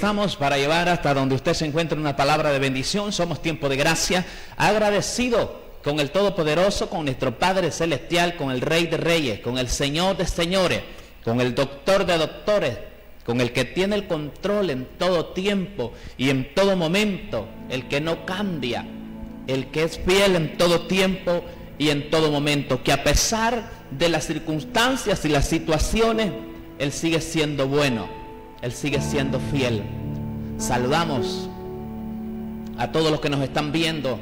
estamos para llevar hasta donde usted se encuentre una palabra de bendición. Somos Tiempo de Gracia, agradecido con el Todopoderoso, con nuestro Padre Celestial, con el Rey de Reyes, con el Señor de Señores, con el Doctor de Doctores, con el que tiene el control en todo tiempo y en todo momento, el que no cambia, el que es fiel en todo tiempo y en todo momento, que a pesar de las circunstancias y las situaciones, Él sigue siendo bueno, Él sigue siendo fiel. Saludamos a todos los que nos están viendo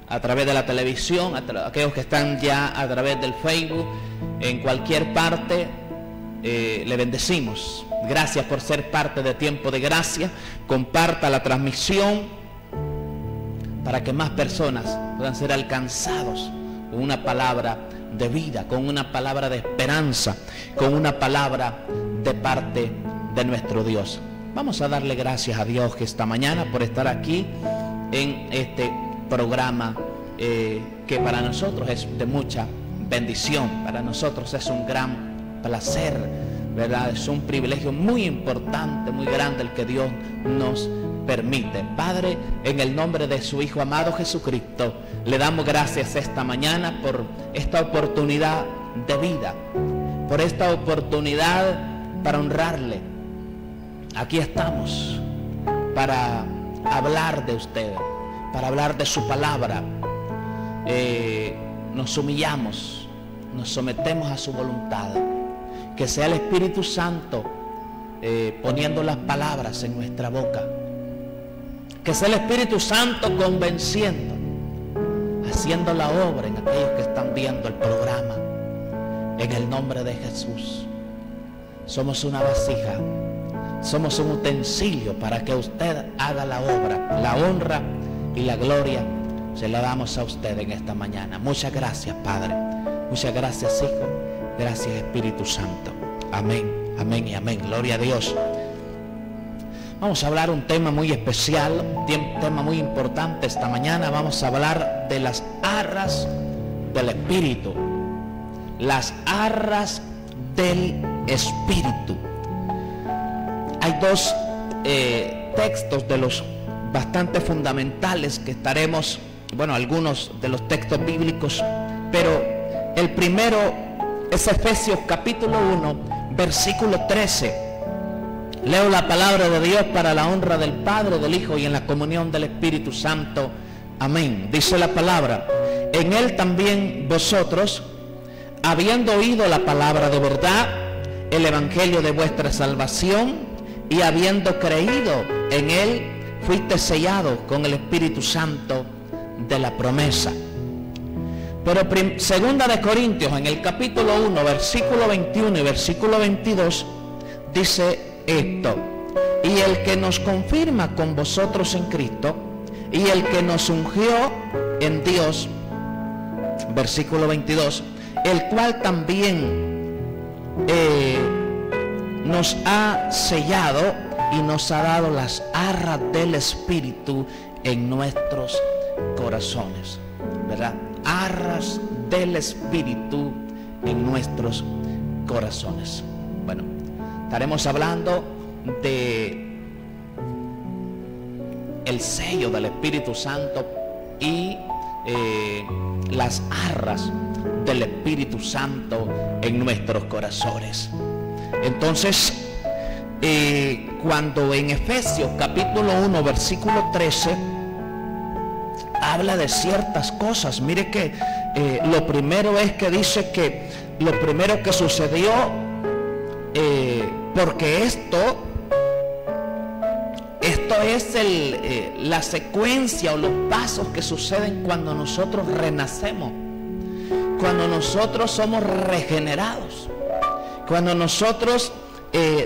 a través de la televisión, a aquellos que están ya a través del Facebook, en cualquier parte. Le bendecimos. Gracias por ser parte de Tiempo de Gracia. Comparta la transmisión para que más personas puedan ser alcanzados con una palabra de vida, con una palabra de esperanza, con una palabra de parte de nuestro Dios. Vamos a darle gracias a Dios que esta mañana por estar aquí en este programa que para nosotros es de mucha bendición, para nosotros es un gran placer, ¿verdad? Es un privilegio muy importante, muy grande el que Dios nos permite. Padre, en el nombre de su Hijo amado Jesucristo, le damos gracias esta mañana por esta oportunidad de vida, por esta oportunidad para honrarle. Aquí estamos para hablar de usted, para hablar de su palabra. Nos humillamos, nos sometemos a su voluntad. Que sea el Espíritu Santo poniendo las palabras en nuestra boca. Que sea el Espíritu Santo convenciendo, haciendo la obra en aquellos que están viendo el programa. En el nombre de Jesús. Somos una vasija, somos un utensilio para que usted haga la obra. La honra y la gloria se la damos a usted en esta mañana. Muchas gracias, Padre. Muchas gracias, Hijo. Gracias, Espíritu Santo. Amén, amén y amén. Gloria a Dios. Vamos a hablar un tema muy especial, un tema muy importante esta mañana. Vamos a hablar de las arras del Espíritu. Las arras del Espíritu. Hay dos textos de los bastante fundamentales que estaremos, bueno, algunos de los textos bíblicos, pero el primero es Efesios capítulo 1, versículo 13. Leo la palabra de Dios para la honra del Padre, del Hijo y en la comunión del Espíritu Santo. Amén. Dice la palabra: en él también vosotros, habiendo oído la palabra de verdad, el evangelio de vuestra salvación, y habiendo creído en él, fuiste sellado con el Espíritu Santo de la promesa. Pero segunda de Corintios, en el capítulo 1, versículo 21 y versículo 22, dice esto: y el que nos confirma con vosotros en Cristo, y el que nos ungió en Dios, versículo 22, el cual también nos ha sellado y nos ha dado las arras del Espíritu en nuestros corazones, ¿verdad? Arras del Espíritu en nuestros corazones. Bueno, estaremos hablando de el sello del Espíritu Santo y las arras del Espíritu Santo en nuestros corazones. Entonces, cuando en Efesios capítulo 1 versículo 13 habla de ciertas cosas, mire que lo primero es que dice que lo primero que sucedió, porque esto es la secuencia o los pasos que suceden cuando nosotros renacemos, cuando nosotros somos regenerados, cuando nosotros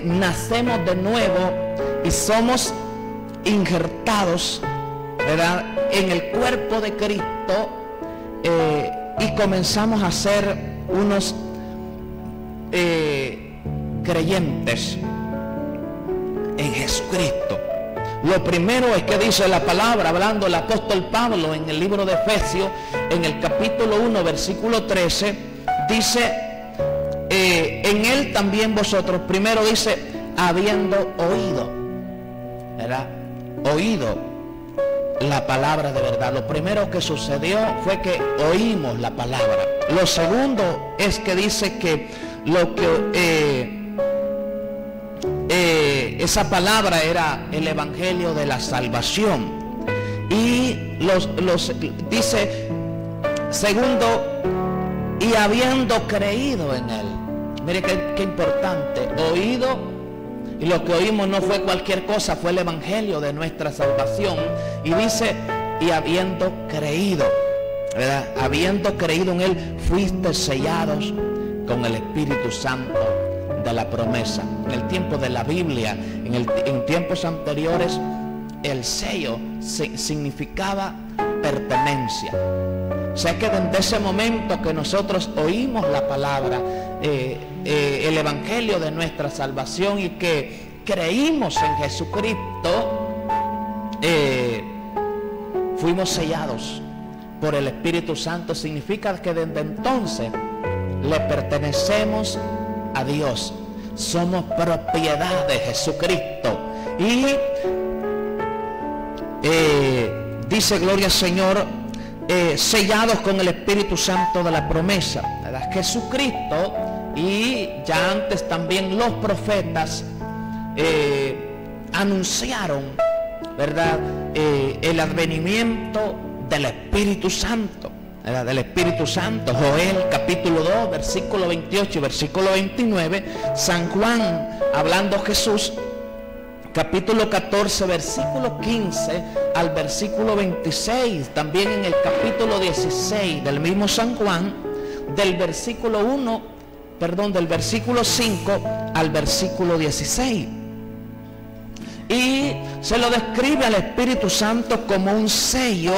nacemos de nuevo y somos injertados, ¿verdad?, en el cuerpo de Cristo, y comenzamos a ser unos creyentes en Jesucristo. Lo primero es que dice la palabra, hablando el apóstol Pablo en el libro de Efesios, en el capítulo 1 versículo 13, dice: en él también vosotros, primero dice, habiendo oído, ¿verdad? ¿verdad?, oído la palabra de verdad. Lo primero que sucedió fue que oímos la palabra. Lo segundo es que dice que esa palabra era el evangelio de la salvación. Y dice, segundo, y habiendo creído en él. Mire qué importante, oído, y lo que oímos no fue cualquier cosa, fue el evangelio de nuestra salvación. Y dice, y habiendo creído, ¿verdad?, habiendo creído en él, fuiste sellados con el Espíritu Santo de la promesa. En el tiempo de la Biblia, en tiempos anteriores, el sello significaba pertenencia. O sea que desde ese momento que nosotros oímos la palabra, el evangelio de nuestra salvación, y que creímos en Jesucristo, fuimos sellados por el Espíritu Santo. Significa que desde entonces le pertenecemos a Dios. Somos propiedad de Jesucristo. Y dice, gloria al Señor, sellados con el Espíritu Santo de la promesa, ¿verdad? Jesucristo, y ya antes también los profetas anunciaron, ¿verdad?, el advenimiento del Espíritu Santo, ¿verdad?, del Espíritu Santo. Joel capítulo 2 versículo 28 y versículo 29. San Juan, hablando Jesús, capítulo 14 versículo 15 al versículo 26. También en el capítulo 16 del mismo San Juan, del versículo 5 al versículo 16. Y se lo describe al Espíritu Santo como un sello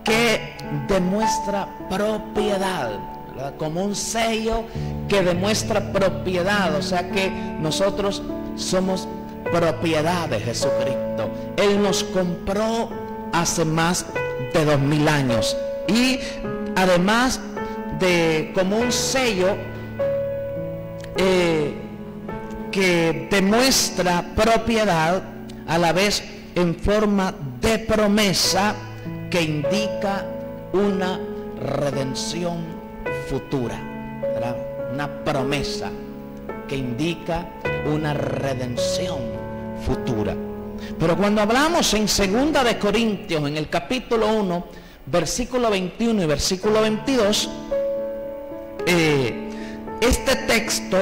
que demuestra propiedad, ¿verdad?, como un sello que demuestra propiedad. O sea que nosotros somos propiedad de Jesucristo. Él nos compró hace más de 2000 años. Y además de como un sello que demuestra propiedad, a la vez en forma de promesa que indica una redención futura, ¿verdad?, una promesa que indica una redención futura. Pero cuando hablamos en 2 de Corintios, en el capítulo 1, versículo 21 y versículo 22, este texto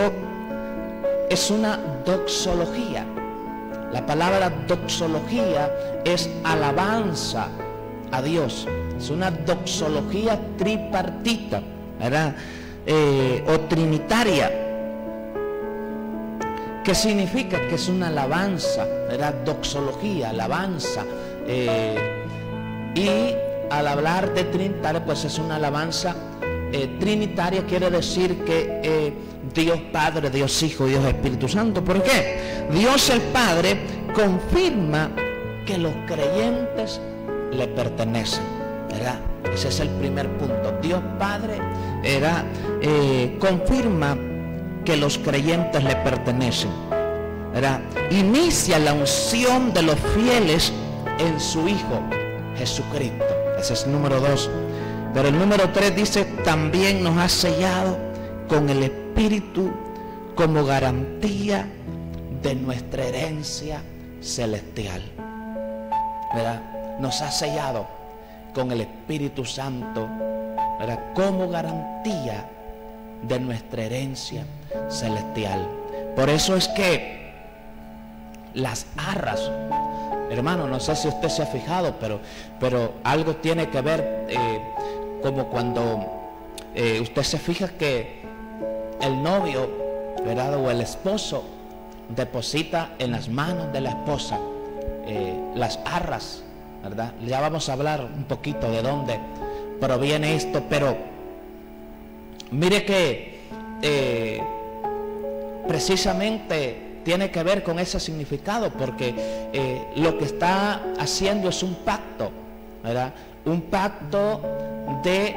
es una doxología. La palabra doxología es alabanza a Dios. Es una doxología tripartita, ¿verdad?, o trinitaria, que significa que es una alabanza, ¿verdad?, doxología, alabanza. Y al hablar de trinitaria, pues es una alabanza trinitaria. Quiere decir que Dios Padre, Dios Hijo y Dios Espíritu Santo. ¿Por qué? Dios el Padre confirma que los creyentes le pertenecen, ¿verdad? Ese es el primer punto. Dios Padre, ¿verdad?, confirma que los creyentes le pertenecen, ¿verdad? Inicia la unción de los fieles en su Hijo Jesucristo. Ese es el número 2. Pero el número 3 dice, también nos ha sellado con el Espíritu como garantía de nuestra herencia celestial, ¿verdad? Nos ha sellado con el Espíritu Santo, ¿verdad?, como garantía de nuestra herencia celestial. Por eso es que las arras, hermano, no sé si usted se ha fijado, pero algo tiene que ver, como cuando usted se fija que el novio, ¿verdad?, o el esposo deposita en las manos de la esposa las arras, ¿verdad? Ya vamos a hablar un poquito de dónde proviene esto, pero mire que precisamente tiene que ver con ese significado, porque lo que está haciendo es un pacto, ¿verdad?, un pacto de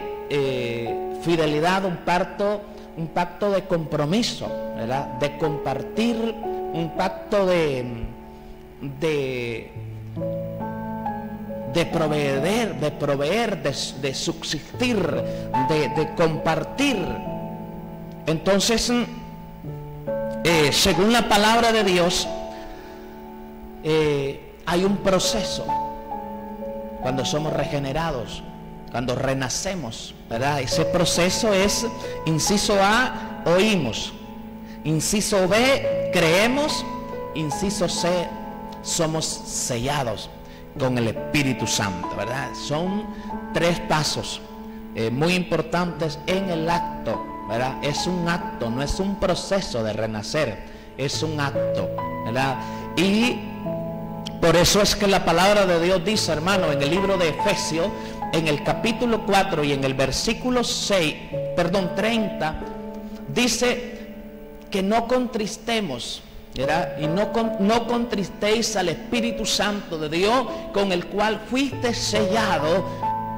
fidelidad, un pacto de compromiso, ¿verdad?, de compartir, un pacto de de proveer, de subsistir, de compartir. Entonces, según la palabra de Dios, hay un proceso cuando somos regenerados, cuando renacemos, ¿verdad? Ese proceso es: inciso A, oímos; inciso B, creemos; inciso C, somos sellados con el Espíritu Santo, ¿verdad? Son 3 pasos muy importantes en el acto, ¿verdad? Es un acto, no es un proceso de renacer, es un acto, ¿verdad? Y por eso es que la palabra de Dios dice, hermano, en el libro de Efesios, en el capítulo 4 y en el versículo 30, dice que no contristemos, ¿verdad? Y no contristéis al Espíritu Santo de Dios, con el cual fuiste sellado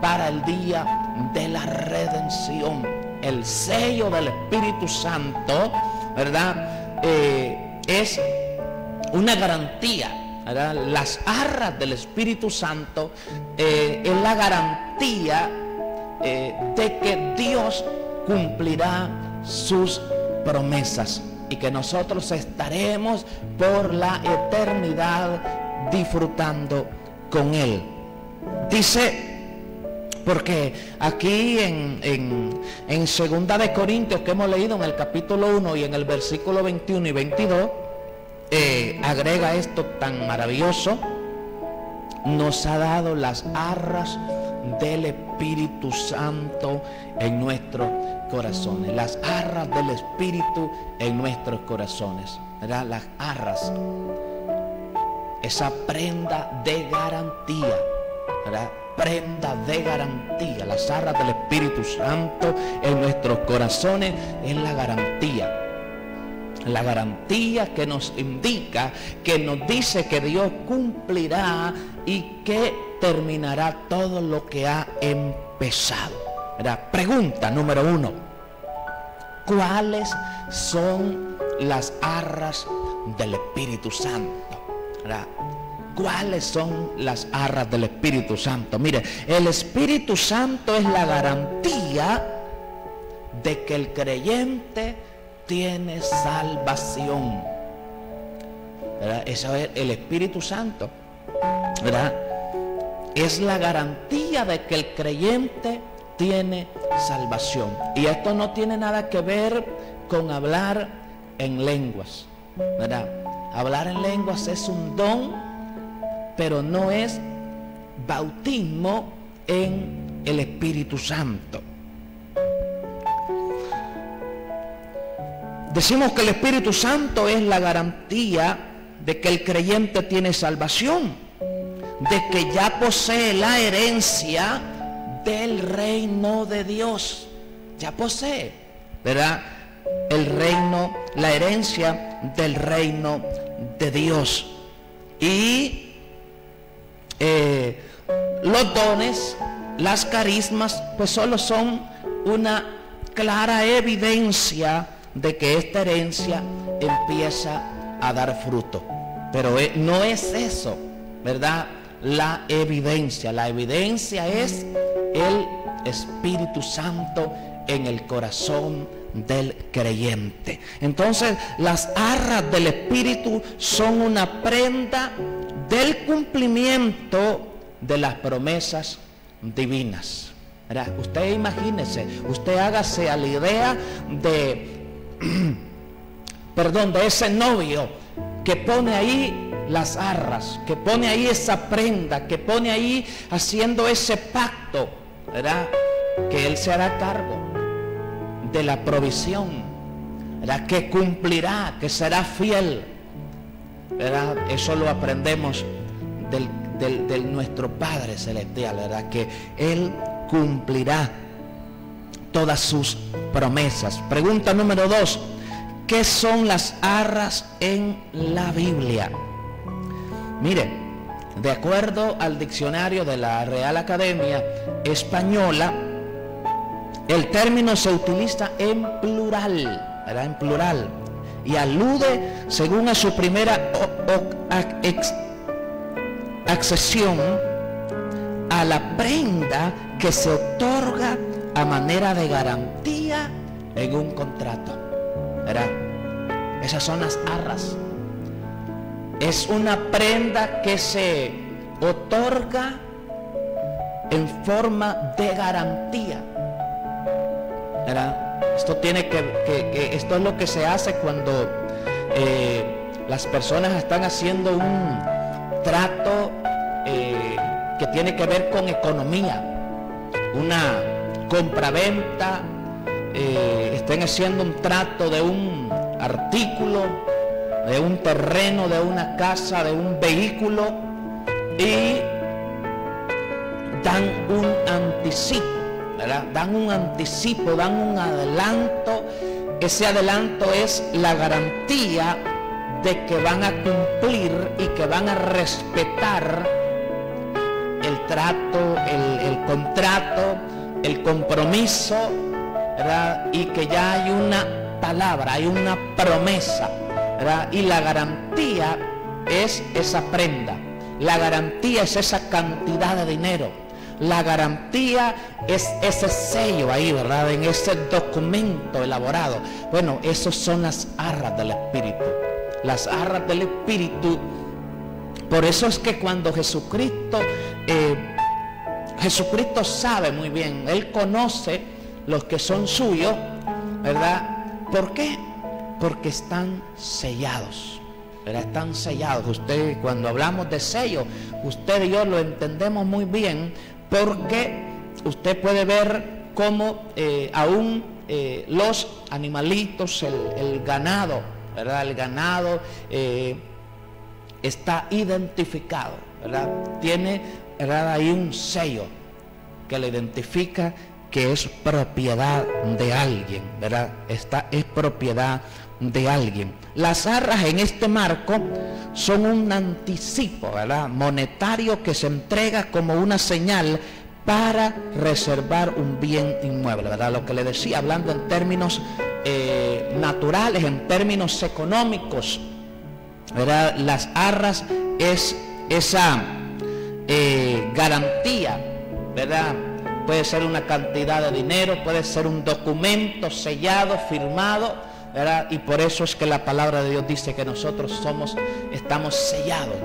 para el día de la redención. El sello del Espíritu Santo, ¿verdad? Es una garantía, ¿verdad? Las arras del Espíritu Santo es la garantía de que Dios cumplirá sus promesas y que nosotros estaremos por la eternidad disfrutando con Él. Dice, porque aquí en 2 de Corintios, que hemos leído en el capítulo 1 y en el versículo 21 y 22, agrega esto tan maravilloso: nos ha dado las arras del Espíritu Santo en nuestros corazones. Las arras del Espíritu en nuestros corazones, ¿verdad? Las arras, esa prenda de garantía, ¿verdad? Prenda de garantía. Las arras del Espíritu Santo en nuestros corazones es la garantía. La garantía que nos indica, que nos dice que Dios cumplirá y que terminará todo lo que ha empezado, ¿verdad? Pregunta número 1: ¿cuáles son las arras del Espíritu Santo? ¿Verdad? ¿Cuáles son las arras del Espíritu Santo? Mire, el Espíritu Santo es la garantía de que el creyente tiene salvación, ¿verdad? Eso es el Espíritu Santo, ¿verdad? Es la garantía de que el creyente tiene salvación. Y esto no tiene nada que ver con hablar en lenguas, ¿verdad? Hablar en lenguas es un don, pero no es bautismo en el Espíritu Santo. Decimos que el Espíritu Santo es la garantía de que el creyente tiene salvación, de que ya posee la herencia del reino de Dios. Ya posee, ¿verdad? El reino, la herencia del reino de Dios. Y los dones, las carismas, pues solo son una clara evidencia de que esta herencia empieza a dar fruto. Pero no es eso, ¿verdad? La evidencia es el Espíritu Santo en el corazón del creyente. Entonces, las arras del Espíritu son una prenda del cumplimiento de las promesas divinas, ¿verdad? Usted imagínese, usted hágase a la idea de de ese novio que pone ahí las arras, que pone ahí esa prenda, que pone ahí haciendo ese pacto, ¿verdad? Que él se hará cargo de la provisión, ¿verdad? Que cumplirá, que será fiel, ¿verdad? Eso lo aprendemos de nuestro Padre Celestial, ¿verdad? Que Él cumplirá todas sus promesas. Pregunta número 2: ¿qué son las arras en la Biblia? Mire, de acuerdo al diccionario de la Real Academia Española, el término se utiliza en plural, ¿verdad? En plural, y alude, según a su primera accesión a la prenda que se otorga a manera de garantía en un contrato, ¿verdad? Esas son las arras. Es una prenda que se otorga en forma de garantía, ¿verdad? Esto esto es lo que se hace cuando las personas están haciendo un trato que tiene que ver con economía, una compraventa, estén haciendo un trato de un artículo, de un terreno, de una casa, de un vehículo, y dan un anticipo, ¿verdad? Dan un anticipo, dan un adelanto. Ese adelanto es la garantía de que van a cumplir y que van a respetar el trato, el contrato, el compromiso, ¿verdad? Y que ya hay una palabra, hay una promesa, ¿verdad? Y la garantía es esa prenda, la garantía es esa cantidad de dinero, la garantía es ese sello ahí, ¿verdad? En ese documento elaborado. Bueno, esas son las arras del Espíritu. Las arras del Espíritu. Por eso es que cuando Jesucristo sabe muy bien, Él conoce los que son suyos, ¿verdad? ¿Por qué? Porque están sellados, ¿verdad? Están sellados. Usted, cuando hablamos de sello, usted y yo lo entendemos muy bien, porque usted puede ver cómo aún los animalitos, el ganado, ¿verdad? El ganado está identificado, ¿verdad? Tiene, ¿verdad?, ahí un sello que le identifica que es propiedad de alguien, ¿verdad? Es propiedad de alguien. Las arras en este marco son un anticipo, ¿verdad?, monetario, que se entrega como una señal para reservar un bien inmueble, ¿verdad? Lo que le decía, hablando en términos naturales, en términos económicos, ¿verdad? Las arras es esa garantía, ¿verdad? Puede ser una cantidad de dinero, puede ser un documento sellado, firmado, ¿verdad? Y por eso es que la palabra de Dios dice que nosotros estamos sellados,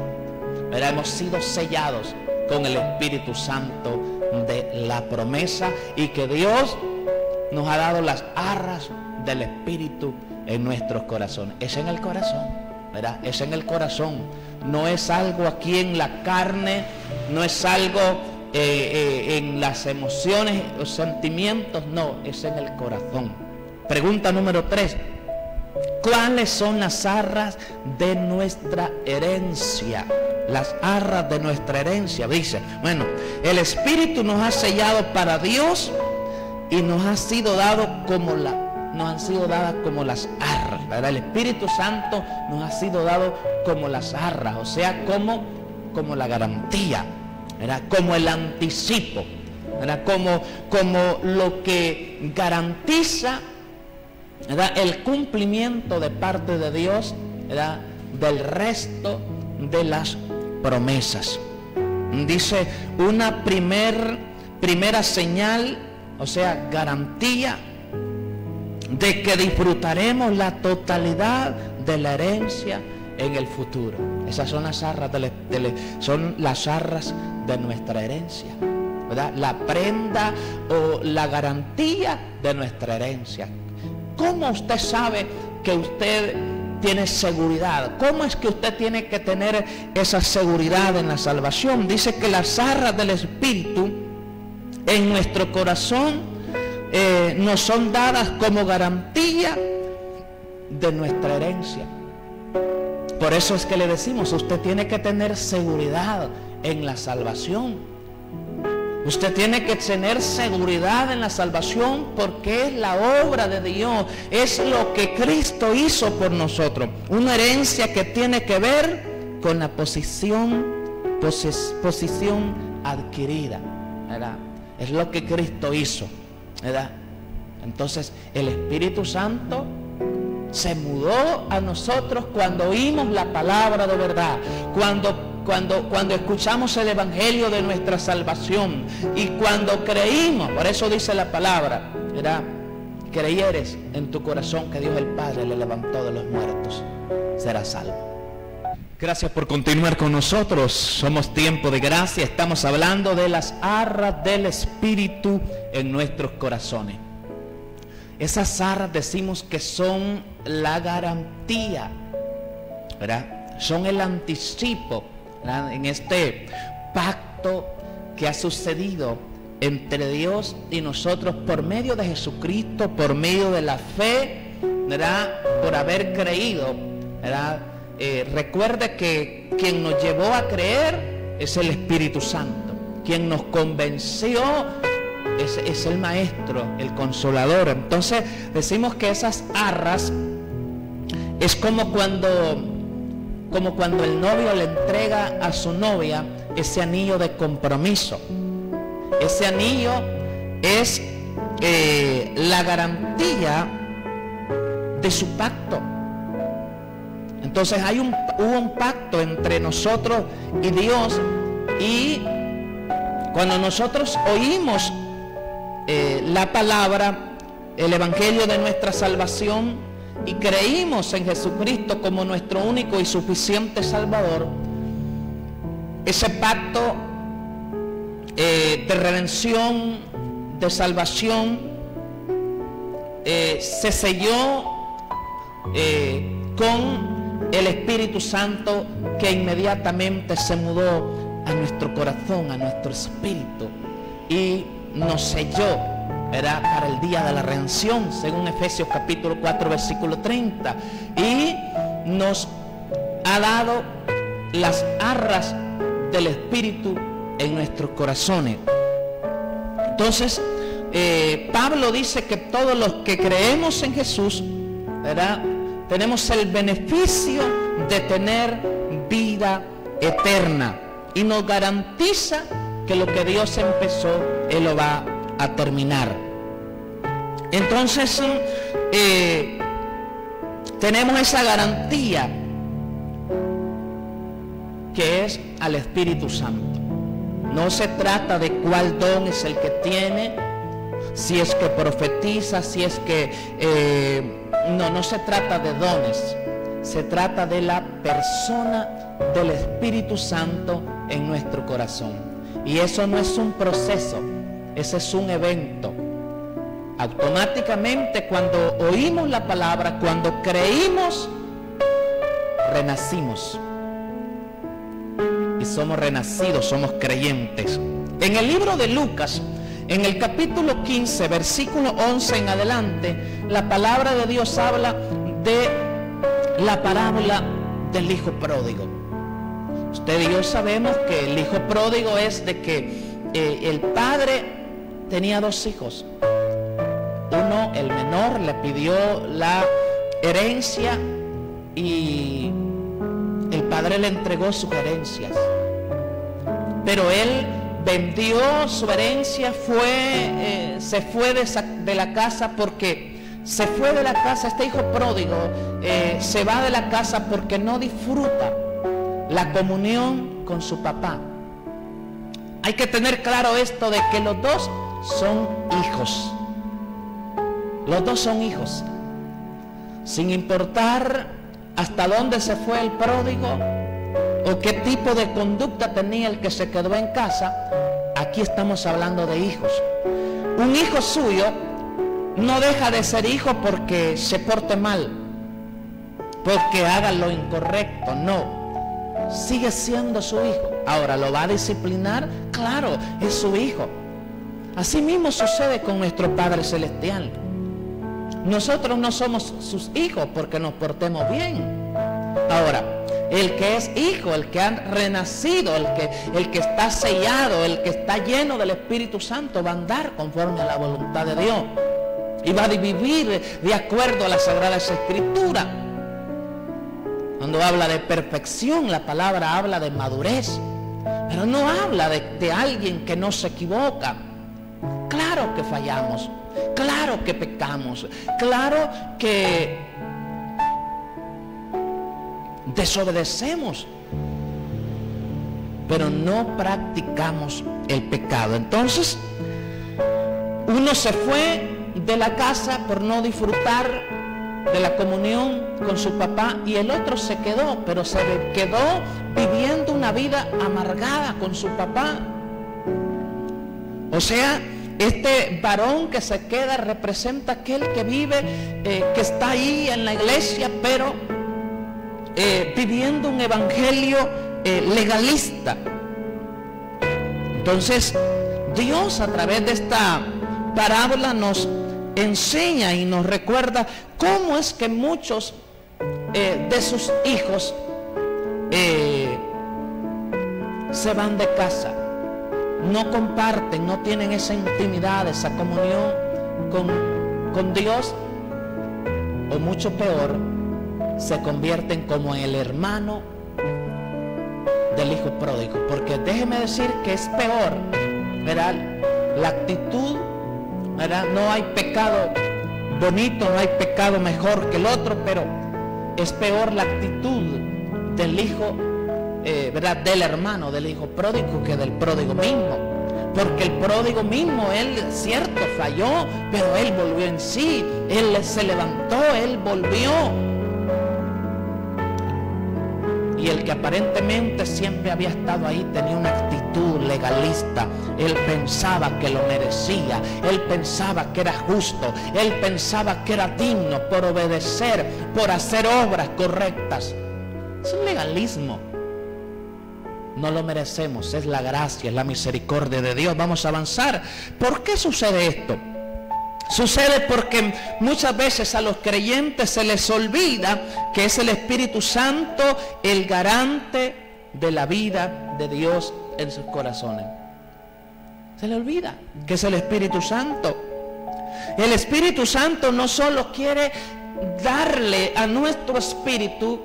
¿verdad? Hemos sido sellados con el Espíritu Santo de la promesa, y que Dios nos ha dado las arras del Espíritu en nuestros corazones. Es en el corazón, ¿verdad? Es en el corazón. No es algo aquí en la carne, no es algo en las emociones o sentimientos, no, es en el corazón. Pregunta número 3. ¿Cuáles son las arras de nuestra herencia? Las arras de nuestra herencia. Dice, bueno, el Espíritu nos ha sellado para Dios y nos ha sido dado nos han sido dadas como las arras, ¿verdad? El Espíritu Santo nos ha sido dado como las arras, o sea, como la garantía, ¿verdad? Como el anticipo, ¿verdad? Como lo que garantiza, ¿verdad?, el cumplimiento de parte de Dios, ¿verdad?, del resto de las promesas. Dice, una primera señal, o sea, garantía de que disfrutaremos la totalidad de la herencia en el futuro. Esas son las arras son las arras de nuestra herencia, ¿verdad? La prenda o la garantía de nuestra herencia. ¿Cómo usted sabe que usted tiene seguridad? ¿Cómo es que usted tiene que tener esa seguridad en la salvación? Dice que las arras del Espíritu en nuestro corazón nos son dadas como garantía de nuestra herencia. Por eso es que le decimos, usted tiene que tener seguridad en la salvación. Usted tiene que tener seguridad en la salvación, porque es la obra de Dios, es lo que Cristo hizo por nosotros. Una herencia que tiene que ver con la posición adquirida, ¿verdad? Es lo que Cristo hizo, ¿verdad? Entonces el Espíritu Santo se mudó a nosotros cuando oímos la palabra de verdad, cuando cuando escuchamos el evangelio de nuestra salvación y cuando creímos, por eso dice la palabra, ¿verdad? Creyeres en tu corazón que Dios el Padre le levantó de los muertos, serás salvo. Gracias por continuar con nosotros. Somos Tiempo de Gracia. Estamos hablando de las arras del Espíritu en nuestros corazones. Esas arras decimos que son la garantía, ¿verdad? Son el anticipo, ¿verdad? En este pacto que ha sucedido entre Dios y nosotros por medio de Jesucristo, por medio de la fe, ¿verdad? Por haber creído, ¿verdad? Recuerde que quien nos llevó a creer es el Espíritu Santo. Quien nos convenció es el Maestro, el Consolador. Entonces decimos que esas arras es como cuando el novio le entrega a su novia ese anillo de compromiso. Ese anillo es la garantía de su pacto. Entonces hubo un pacto entre nosotros y Dios, y cuando nosotros oímos la palabra, el evangelio de nuestra salvación, y creímos en Jesucristo como nuestro único y suficiente Salvador, ese pacto de redención, de salvación, se selló con el Espíritu Santo, que inmediatamente se mudó a nuestro corazón, a nuestro espíritu, y nos selló, ¿verdad?, para el día de la redención, según Efesios capítulo 4 versículo 30, y nos ha dado las arras del Espíritu en nuestros corazones. Entonces Pablo dice que todos los que creemos en Jesús, ¿verdad?, tenemos el beneficio de tener vida eterna, y nos garantiza que lo que Dios empezó, Él lo va a terminar. Entonces tenemos esa garantía, que es al Espíritu Santo. No se trata de cuál don es el que tiene, si es que profetiza, si es que no se trata de dones, se trata de la persona del Espíritu Santo en nuestro corazón. Y eso no es un proceso, ese es un evento. Automáticamente, cuando oímos la palabra, cuando creímos, renacimos. Y somos renacidos, somos creyentes. En el libro de Lucas, en el capítulo 15, versículo 11 en adelante, la palabra de Dios habla de la parábola del hijo pródigo. Usted y yo sabemos que el hijo pródigo es de que el padre tenía dos hijos. Uno, el menor, le pidió la herencia y el padre le entregó sus herencias. Pero él vendió su herencia, se fue de la casa, porque se fue de la casa. Este hijo pródigo se va de la casa porque no disfruta la comunión con su papá. Hay que tener claro esto de que los dos son hijos. Los dos son hijos. Sin importar hasta dónde se fue el pródigo o qué tipo de conducta tenía el que se quedó en casa, aquí estamos hablando de hijos. Un hijo suyo no deja de ser hijo porque se porte mal, porque haga lo incorrecto, no. Sigue siendo su hijo. Ahora, ¿lo va a disciplinar? Claro, es su hijo. Así mismo sucede con nuestro Padre Celestial. Nosotros no somos sus hijos porque nos portemos bien. Ahora, el que es hijo, el que ha renacido, el que está sellado, el que está lleno del Espíritu Santo, va a andar conforme a la voluntad de Dios y va a vivir de acuerdo a las Sagradas Escrituras. Cuando habla de perfección, la palabra habla de madurez, pero no habla de alguien que no se equivoca. Claro que fallamos, claro que pecamos, claro que desobedecemos. pero no practicamos el pecado. Entonces, uno se fue de la casa por no disfrutar de la comunión con su papá, y el otro se quedó, pero se quedó viviendo una vida amargada con su papá. O sea, este varón que se queda representa aquel que vive, que está ahí en la iglesia, pero viviendo un evangelio legalista. Entonces, Dios a través de esta parábola nos enseña y nos recuerda cómo es que muchos de sus hijos se van de casa, no comparten, no tienen esa intimidad, esa comunión con Dios, o mucho peor, se convierten como el hermano del hijo pródigo. Porque déjeme decir que es peor, ¿verdad? La actitud, ¿verdad? No hay pecado bonito, no hay pecado mejor que el otro, pero es peor la actitud del hijo, ¿verdad? Del hermano del hijo pródigo que del pródigo mismo. Porque el pródigo mismo, él, cierto, falló, pero él volvió en sí, él se levantó, él volvió. Y el que aparentemente siempre había estado ahí tenía una actitud legalista. Él pensaba que lo merecía, él pensaba que era justo, él pensaba que era digno por obedecer, por hacer obras correctas. Es un legalismo. No lo merecemos, es la gracia, es la misericordia de Dios. Vamos a avanzar. ¿Por qué sucede esto? Sucede porque muchas veces a los creyentes se les olvida que es el Espíritu Santo el garante de la vida de Dios en sus corazones. Se le olvida que es el Espíritu Santo. El Espíritu Santo no solo quiere darle a nuestro espíritu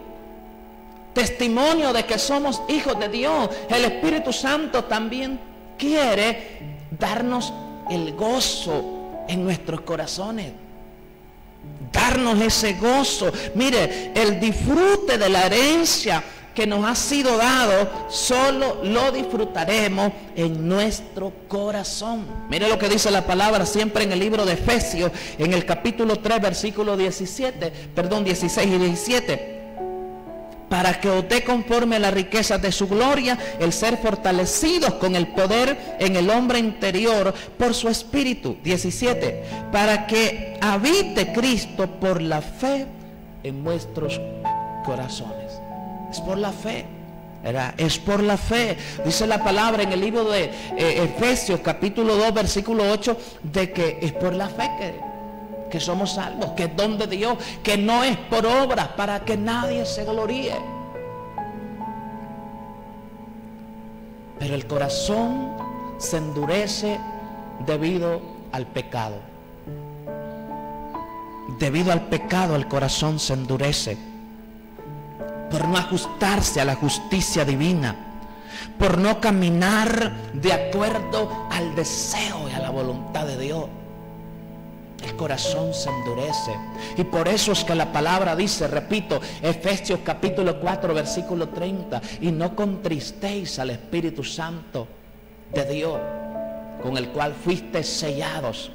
testimonio de que somos hijos de Dios, el Espíritu Santo también quiere darnos el gozo en nuestros corazones, darnos ese gozo. Mire, el disfrute de la herencia que nos ha sido dado, solo lo disfrutaremos en nuestro corazón. Mire lo que dice la palabra siempre en el libro de Efesios, en el capítulo 3, versículo 16 y 17. Para que os dé conforme a las riquezas de su gloria, el ser fortalecidos con el poder en el hombre interior por su espíritu. 17. Para que habite Cristo por la fe en vuestros corazones. Es por la fe, ¿verdad? Es por la fe. Dice la palabra en el libro de Efesios capítulo 2 versículo 8, de que es por la fe que somos salvos, que es don de Dios, que no es por obras para que nadie se gloríe. Pero el corazón se endurece debido al pecado. Debido al pecado el corazón se endurece, por no ajustarse a la justicia divina, por no caminar de acuerdo al deseo y a la voluntad de Dios. El corazón se endurece. Y por eso es que la palabra dice, repito, Efesios capítulo 4 versículo 30, y no contristéis al Espíritu Santo de Dios, con el cual fuisteis sellados.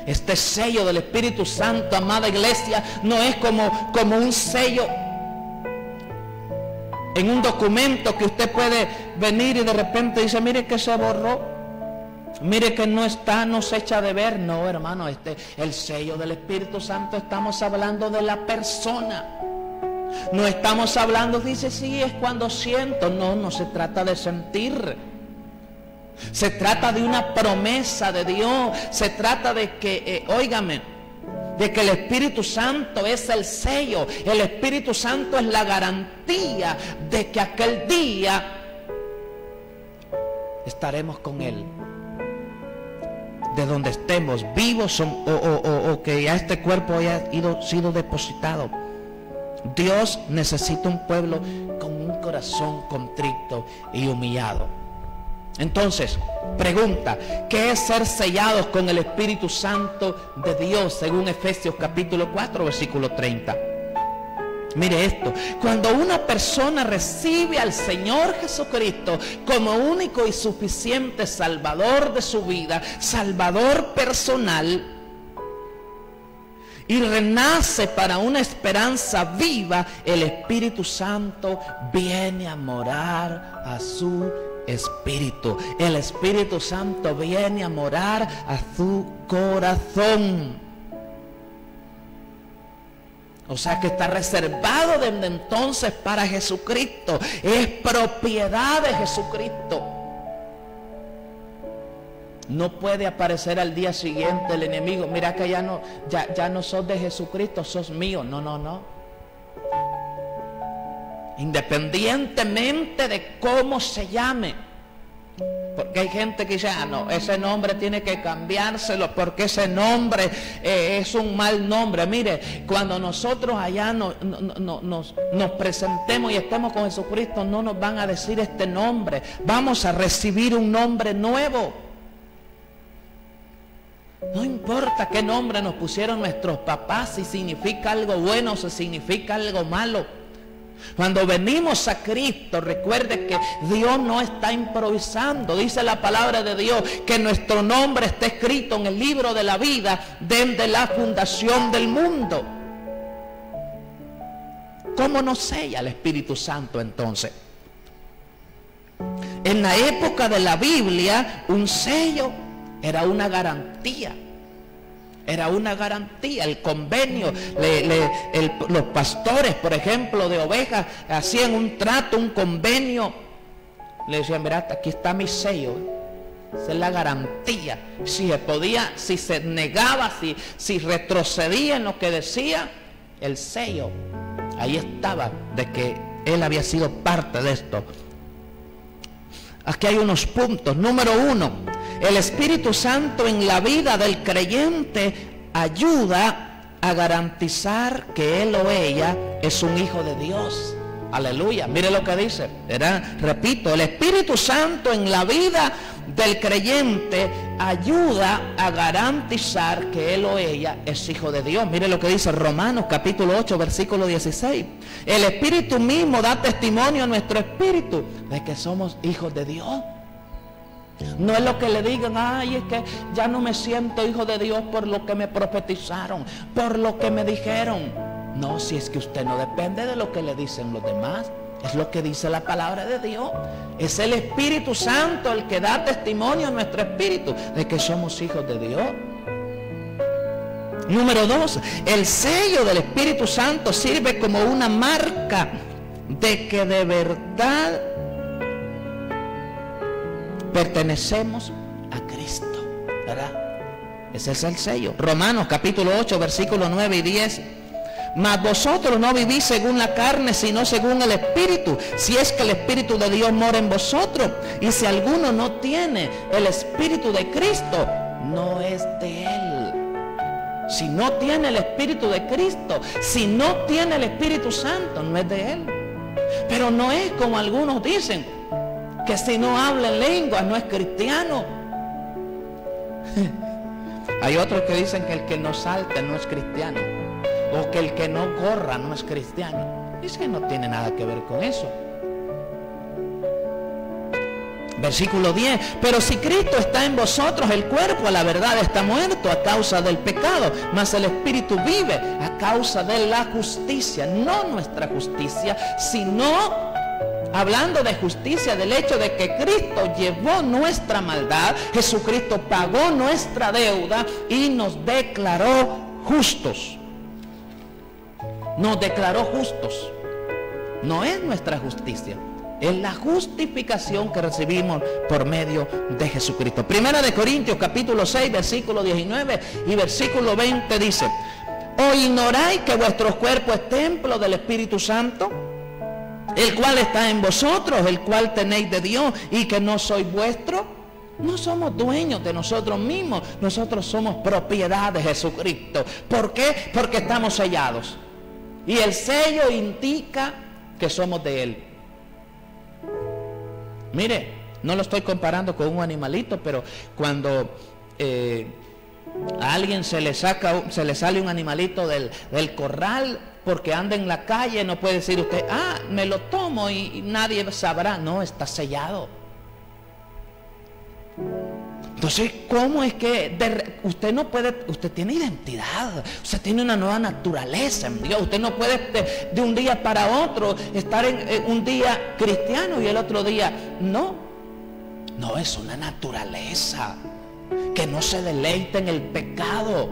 Este sello del Espíritu Santo, amada iglesia, no es como un sello en un documento que usted puede venir y de repente dice, mire que se borró, mire que no está, no se echa de ver. No, hermano, el sello del Espíritu Santo, estamos hablando de la persona. No estamos hablando, dice, sí, es cuando siento. No, no se trata de sentir. Se trata de una promesa de Dios. Se trata de que, óigame, de que el Espíritu Santo es el sello. El Espíritu Santo es la garantía de que aquel día estaremos con Él. De donde estemos, vivos o que ya este cuerpo haya sido depositado. Dios necesita un pueblo con un corazón contrito y humillado. Entonces, pregunta, ¿qué es ser sellados con el Espíritu Santo de Dios? Según Efesios capítulo 4 versículo 30. Mire esto, cuando una persona recibe al Señor Jesucristo como único y suficiente Salvador de su vida, Salvador personal, y renace para una esperanza viva, el Espíritu Santo viene a morar a su espíritu. El Espíritu Santo viene a morar a su corazón. O sea que está reservado desde entonces para Jesucristo. Es propiedad de Jesucristo. No puede aparecer al día siguiente el enemigo. Mira que ya no sos de Jesucristo, sos mío. No, no, no. Independientemente de cómo se llame. Porque hay gente que dice, no, ese nombre tiene que cambiárselo porque ese nombre es un mal nombre. Mire, cuando nosotros allá nos presentemos y estemos con Jesucristo, no nos van a decir este nombre. Vamos a recibir un nombre nuevo. No importa qué nombre nos pusieron nuestros papás, si significa algo bueno o si significa algo malo. Cuando venimos a Cristo, recuerde que Dios no está improvisando. Dice la palabra de Dios que nuestro nombre está escrito en el libro de la vida desde la fundación del mundo. ¿Cómo nos sella el Espíritu Santo entonces? En la época de la Biblia, un sello era una garantía. Era una garantía, el convenio. Los pastores, por ejemplo, de ovejas, hacían un trato, un convenio. Le decían, mira, aquí está mi sello. Esa es la garantía. Si se podía, si se negaba, si retrocedía en lo que decía, el sello, ahí estaba, de que él había sido parte de esto. Aquí hay unos puntos. Número 1, el Espíritu Santo en la vida del creyente ayuda a garantizar que él o ella es un hijo de Dios. Aleluya. Mire lo que dice, ¿verdad? Repito, el Espíritu Santo en la vida del creyente ayuda a garantizar que él o ella es hijo de Dios. Mire lo que dice Romanos capítulo 8 versículo 16. El Espíritu mismo da testimonio a nuestro espíritu de que somos hijos de Dios. No es lo que le digan, ay, es que ya no me siento hijo de Dios por lo que me profetizaron, por lo que me dijeron. No, si es que usted no depende de lo que le dicen los demás. Es lo que dice la palabra de Dios. Es el Espíritu Santo el que da testimonio a nuestro espíritu de que somos hijos de Dios. Número 2, el sello del Espíritu Santo sirve como una marca de que de verdad pertenecemos a Cristo, ¿verdad? Ese es el sello. Romanos capítulo 8 versículos 9 y 10. Mas vosotros no vivís según la carne, sino según el Espíritu, si es que el Espíritu de Dios mora en vosotros. Y si alguno no tiene el Espíritu de Cristo, no es de él. Si no tiene el Espíritu de Cristo, si no tiene el Espíritu Santo, no es de él. Pero no es como algunos dicen, que si no habla en lenguas no es cristiano. Hay otros que dicen que el que no salta no es cristiano, o que el que no corra no es cristiano. Es que no tiene nada que ver con eso. Versículo 10. Pero si Cristo está en vosotros, el cuerpo a la verdad está muerto a causa del pecado, mas el Espíritu vive a causa de la justicia. No nuestra justicia, sino, hablando de justicia, del hecho de que Cristo llevó nuestra maldad, Jesucristo pagó nuestra deuda y nos declaró justos. Nos declaró justos. No es nuestra justicia, es la justificación que recibimos por medio de Jesucristo. Primera de Corintios capítulo 6 versículo 19 y versículo 20 dice: ¿o ignoráis que vuestro cuerpo es templo del Espíritu Santo, el cual está en vosotros, el cual tenéis de Dios, y que no sois vuestro? No somos dueños de nosotros mismos, nosotros somos propiedad de Jesucristo. ¿Por qué? Porque estamos sellados. Y el sello indica que somos de Él. Mire, no lo estoy comparando con un animalito, pero cuando a alguien se le sale un animalito del corral, porque anda en la calle, no puede decir usted, me lo tomo y nadie sabrá. No, está sellado. Entonces, ¿cómo es que usted no puede, usted tiene identidad, usted tiene una nueva naturaleza en Dios? Usted no puede de un día para otro estar en un día cristiano y el otro día no. No, es una naturaleza que no se deleita en el pecado,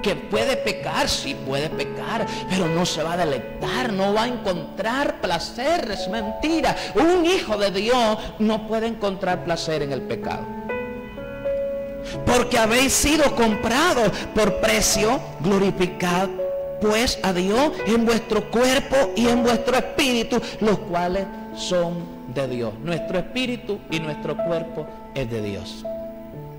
que puede pecar, sí puede pecar, pero no se va a deleitar, no va a encontrar placer. Es mentira. Un hijo de Dios no puede encontrar placer en el pecado. Porque habéis sido comprados por precio. Glorificad pues a Dios en vuestro cuerpo y en vuestro espíritu, los cuales son de Dios. Nuestro espíritu y nuestro cuerpo es de Dios,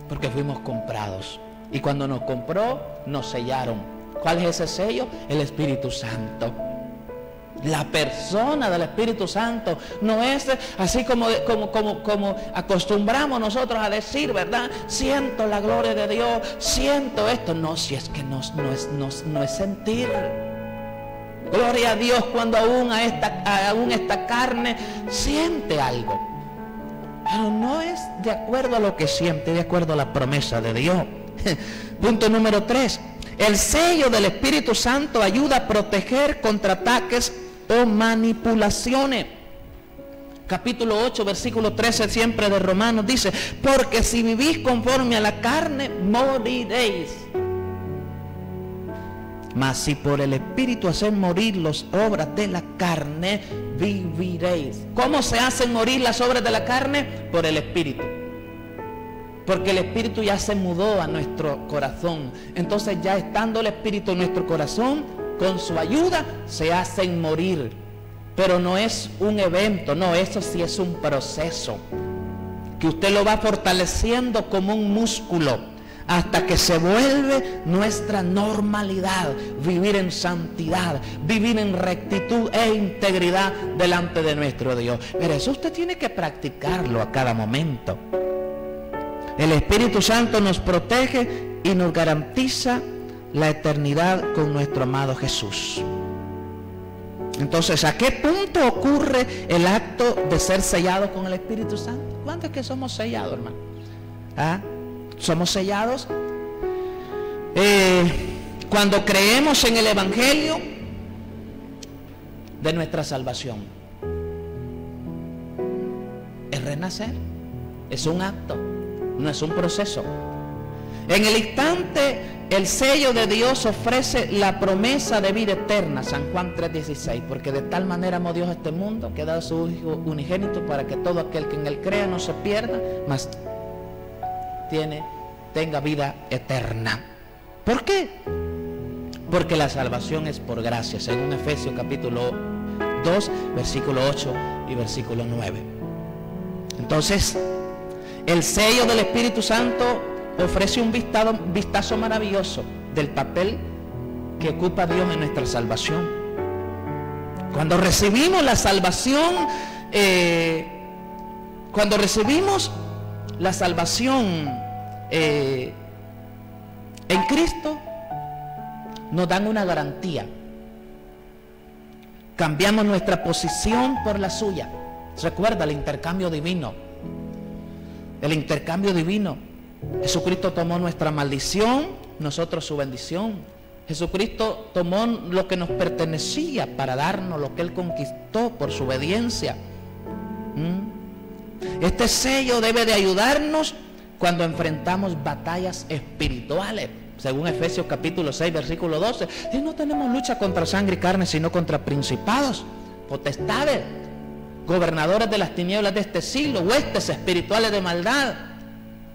porque fuimos comprados. Y cuando nos compró, nos sellaron. ¿Cuál es ese sello? El Espíritu Santo. La persona del Espíritu Santo no es así como acostumbramos nosotros a decir, ¿verdad? Siento la gloria de Dios, siento esto. No, si es que no es sentir. Gloria a Dios cuando aún esta carne siente algo. Pero no es de acuerdo a lo que siente, de acuerdo a la promesa de Dios. Punto número 3. El sello del Espíritu Santo ayuda a proteger contra ataques o manipulaciones. Capítulo 8, versículo 13 siempre de Romanos dice: porque si vivís conforme a la carne, moriréis. Mas si por el Espíritu hacen morir las obras de la carne, viviréis. ¿Cómo se hacen morir las obras de la carne? Por el Espíritu. Porque el Espíritu ya se mudó a nuestro corazón. Entonces, ya estando el Espíritu en nuestro corazón, con su ayuda se hacen morir. Pero no es un evento, no, eso sí es un proceso que usted lo va fortaleciendo como un músculo hasta que se vuelve nuestra normalidad, vivir en santidad, vivir en rectitud e integridad delante de nuestro Dios. Pero eso usted tiene que practicarlo a cada momento. El Espíritu Santo nos protege y nos garantiza la eternidad con nuestro amado Jesús. Entonces, ¿a qué punto ocurre el acto de ser sellado con el Espíritu Santo? ¿Cuándo es que somos sellados, hermano? Somos sellados cuando creemos en el Evangelio de nuestra salvación. Es renacer, es un acto, no es un proceso. En el instante, el sello de Dios ofrece la promesa de vida eterna. San Juan 3:16. Porque de tal manera amó Dios a este mundo, que ha dado a su Hijo unigénito, para que todo aquel que en él crea no se pierda, mas tenga vida eterna. ¿Por qué? Porque la salvación es por gracia, según Efesios capítulo 2, versículo 8 y versículo 9. Entonces, el sello del Espíritu Santo ofrece un vistazo maravilloso del papel que ocupa Dios en nuestra salvación. Cuando recibimos la salvación, en Cristo, nos dan una garantía. Cambiamos nuestra posición por la suya. Recuerda el intercambio divino. El intercambio divino. Jesucristo tomó nuestra maldición, nosotros su bendición. Jesucristo tomó lo que nos pertenecía para darnos lo que Él conquistó por su obediencia. Este sello debe de ayudarnos cuando enfrentamos batallas espirituales. Según Efesios capítulo 6, versículo 12. Y no tenemos lucha contra sangre y carne, sino contra principados, potestades, gobernadores de las tinieblas de este siglo, huestes espirituales de maldad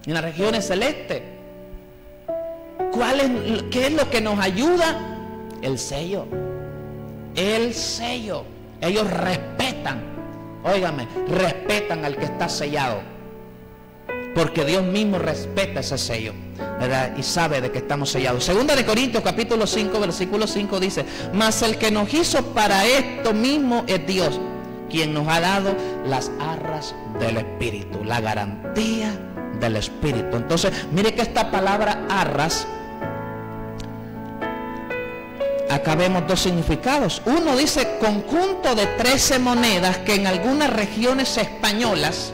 en las regiones celestes. ¿Qué es lo que nos ayuda? El sello. El sello. Ellos respetan, óigame, respetan al que está sellado, porque Dios mismo respeta ese sello, ¿verdad? Y sabe de que estamos sellados. Segunda de Corintios capítulo 5, versículo 5 dice: mas el que nos hizo para esto mismo es Dios, quien nos ha dado las arras del Espíritu, la garantía del Espíritu. Entonces, mire que esta palabra arras acá vemos dos significados. Uno dice conjunto de 13 monedas que en algunas regiones españolas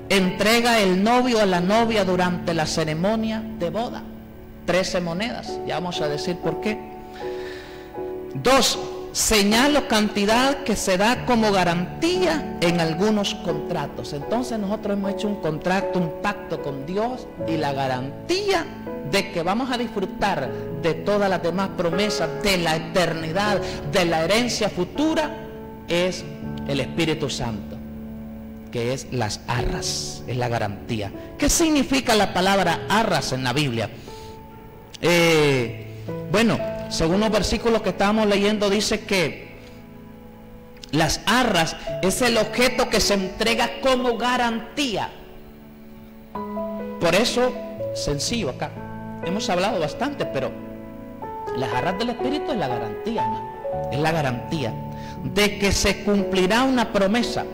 entrega el novio a la novia durante la ceremonia de boda. 13 monedas, ya vamos a decir por qué. 2, señal o cantidad que se da como garantía en algunos contratos. Entonces nosotros hemos hecho un contrato, un pacto con Dios, y la garantía de que vamos a disfrutar de todas las demás promesas, de la eternidad, de la herencia futura, es el Espíritu Santo, que es las arras, es la garantía. ¿Qué significa la palabra arras en la Biblia? Bueno, según los versículos que estábamos leyendo, dice que las arras es el objeto que se entrega como garantía. Por eso, sencillo acá, hemos hablado bastante, pero las arras del Espíritu es la garantía, hermano. Es la garantía de que se cumplirá una promesa.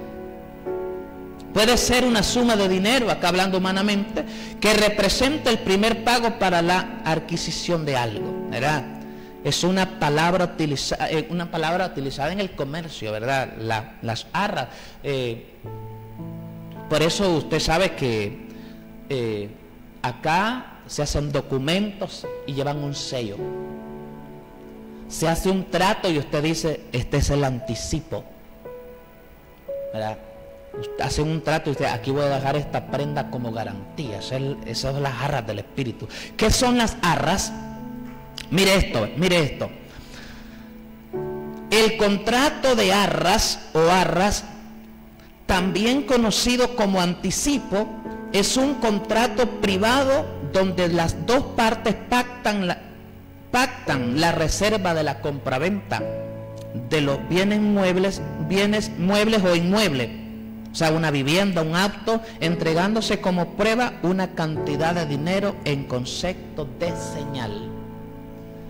Puede ser una suma de dinero, acá hablando humanamente, que representa el primer pago para la adquisición de algo, ¿verdad? Es una palabra utilizada en el comercio, ¿verdad? Las arras. Por eso usted sabe que acá se hacen documentos y llevan un sello. Se hace un trato y usted dice, este es el anticipo, ¿verdad? Hacen un trato y dice, aquí voy a dejar esta prenda como garantía. Esas son las arras del Espíritu. ¿Qué son las arras? Mire esto, mire esto. El contrato de arras o arras, también conocido como anticipo, es un contrato privado donde las dos partes pactan la reserva de la compraventa de los bienes muebles o inmuebles. O sea, una vivienda, un auto, entregándose como prueba una cantidad de dinero en concepto de señal.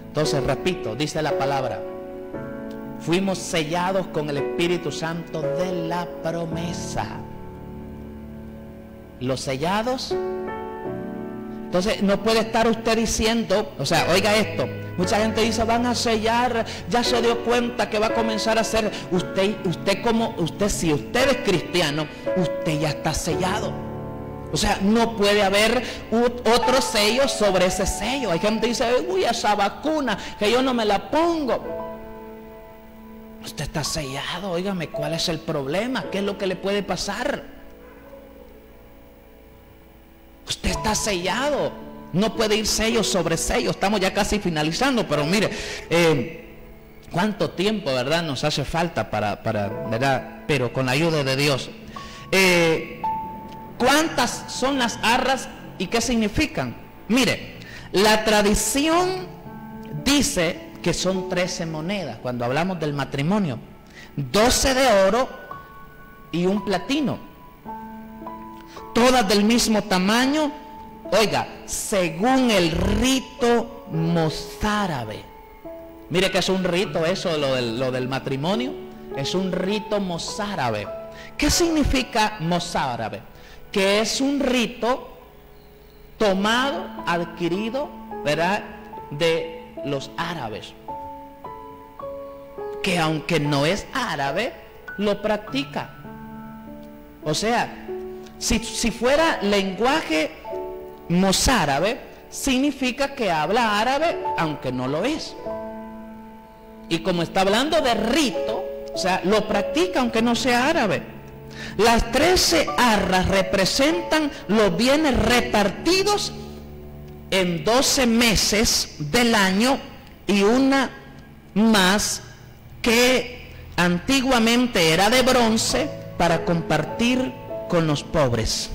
Entonces, repito, dice la palabra, fuimos sellados con el Espíritu Santo de la promesa. Los sellados. Entonces, no puede estar usted diciendo, o sea, oiga esto, mucha gente dice, van a sellar, ya se dio cuenta que va a comenzar a hacer, si usted es cristiano, usted ya está sellado. O sea, no puede haber otro sello sobre ese sello. Hay gente que dice, uy, esa vacuna, que yo no me la pongo. Usted está sellado, óigame, ¿cuál es el problema? ¿Qué es lo que le puede pasar? Usted está sellado. No puede ir sello sobre sello. Estamos ya casi finalizando, pero mire, cuánto tiempo, ¿verdad?, nos hace falta para ¿verdad? Pero con la ayuda de Dios. ¿Cuántas son las arras y qué significan? Mire, la tradición dice que son 13 monedas cuando hablamos del matrimonio, 12 de oro y un platino, todas del mismo tamaño, oiga, según el rito mozárabe. Mire que es un rito eso, lo del matrimonio, es un rito mozárabe. ¿Qué significa mozárabe? Que es un rito tomado, adquirido, ¿verdad?, de los árabes, que aunque no es árabe, lo practica. O sea, si fuera lenguaje mozárabe, significa que habla árabe, aunque no lo es. Y como está hablando de rito, o sea, lo practica aunque no sea árabe. Las 13 arras representan los bienes repartidos en 12 meses del año y una más que antiguamente era de bronce para compartir con los pobres.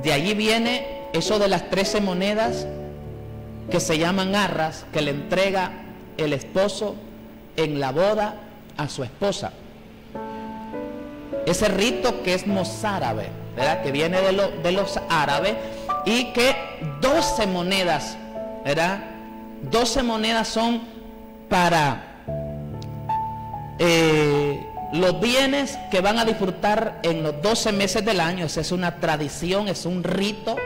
De allí viene eso de las 13 monedas que se llaman arras, que le entrega el esposo en la boda a su esposa. Ese rito que es mozárabe, ¿verdad?, que viene de los árabes, y que 12 monedas, ¿verdad?, 12 monedas son para los bienes que van a disfrutar en los 12 meses del año. Esa es una tradición, es un rito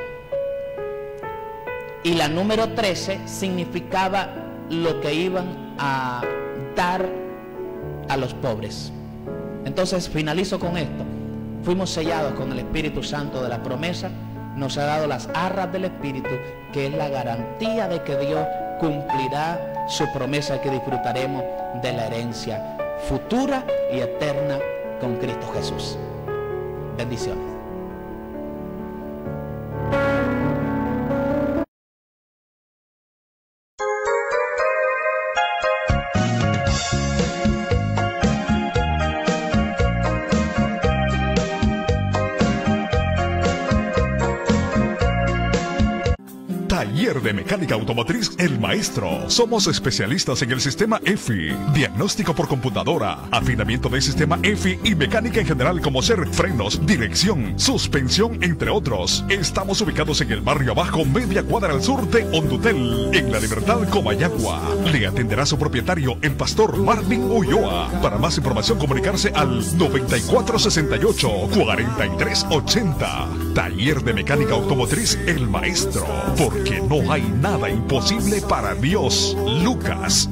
Y la número 13 significaba lo que iban a dar a los pobres. Entonces finalizo con esto. Fuimos sellados con el Espíritu Santo de la promesa. Nos ha dado las arras del Espíritu, que es la garantía de que Dios cumplirá su promesa y que disfrutaremos de la herencia futura y eterna con Cristo Jesús. Bendiciones. Taller de Mecánica Automotriz El Maestro. Somos especialistas en el sistema EFI, diagnóstico por computadora, afinamiento del sistema EFI y mecánica en general como ser frenos, dirección, suspensión, entre otros. Estamos ubicados en el barrio Abajo, media cuadra al sur de Hondutel, en La Libertad, Comayagua. Le atenderá su propietario, el pastor Marvin Ulloa. Para más información, comunicarse al 9468-4380. Taller de Mecánica Automotriz El Maestro. Porque no hay nada imposible para Dios. Lucas